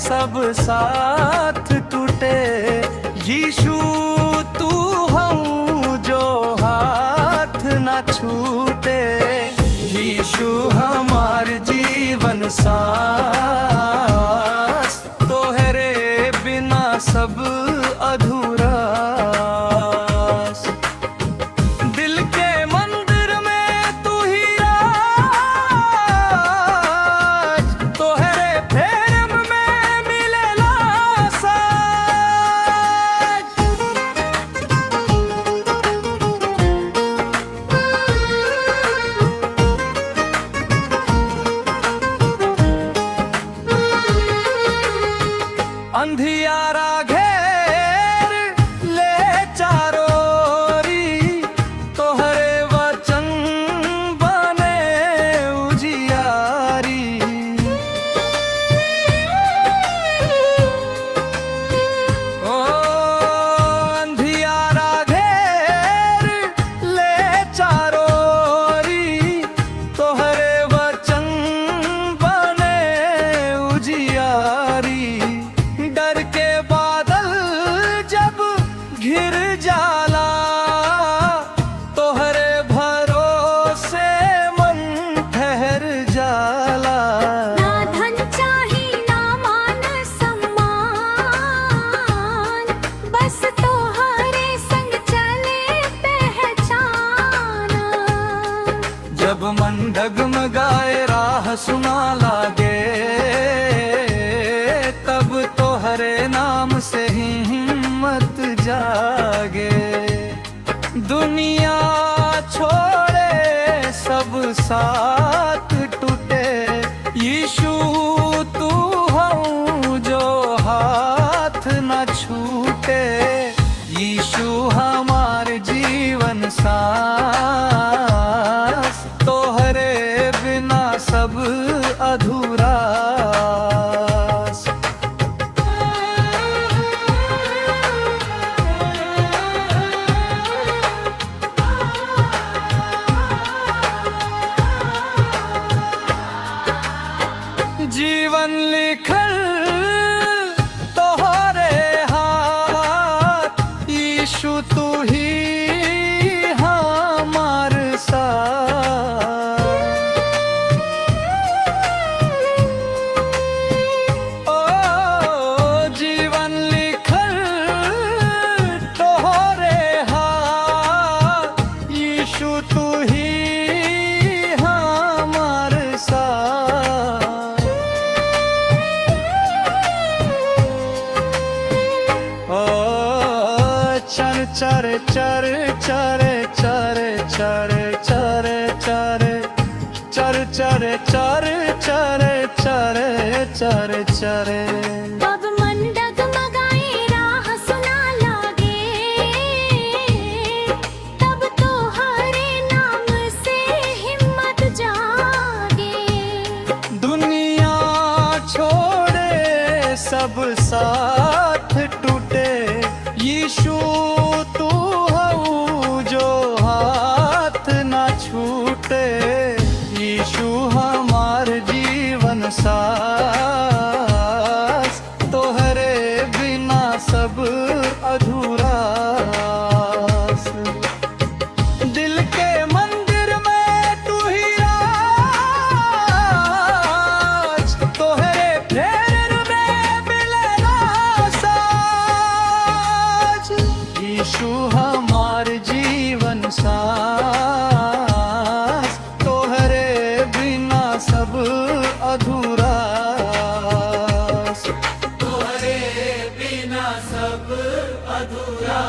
सब साथ टूटे। यीशु तू हम जो हाथ ना छूटे। यीशु हमार जीवन सास, तोहरे बिना सब अधूरा। दिल के मंदिर में तू ही राज, तोहरे प्रेम में मिलेला साज। अंधियारा घेर ले चारों ओरी, तोहरे वचन बने उजियारी। ओ अंधियारा घेर ले चारों ओरी, तोहरे वचन बने उजियारी। डर के बादल जब घिर जाला, तोहरे भरोसे मन ठहर जाला। ना धन चाही ना मान सम्मान, बस तोहरे संग चले पहचाना। जब मन डगमगाए राह सुना लागे, तब तोहरे नाम से ही हिम्मत जागे। दुनिया छोड़े सब साथ टूटे। यीशु तू हम जो हाथ न छूटे। यीशु हमार जीवन सास, तोहरे बिना सब अधूरा। जीवन लिखल तोहरे हाथ, यीशु तू ही हमार साथ। ओ जीवन लिखल तोहरे हाथ, यीशु तू ही हमार साथ। चर चर चर चर चर चर चर चर चर चर चर चर चर चर। अब मन डगमगाए राह सुना लागे, तब तोहरे नाम से हिम्मत जागे। दुनिया छोड़े सब साथ टूटे। यीशु तू हऊ जो हाथ ना छूटे। यीशु हमार जीवन सास, तोहरे बिना सब अधूरा। दिल के मंदिर में तू ही राज, तोहरे प्रेम में मिलेला साज। यीशु हमार जीवन सास, तोहरे बिना सब अधूरा। तोहरे बिना सब अधूरा।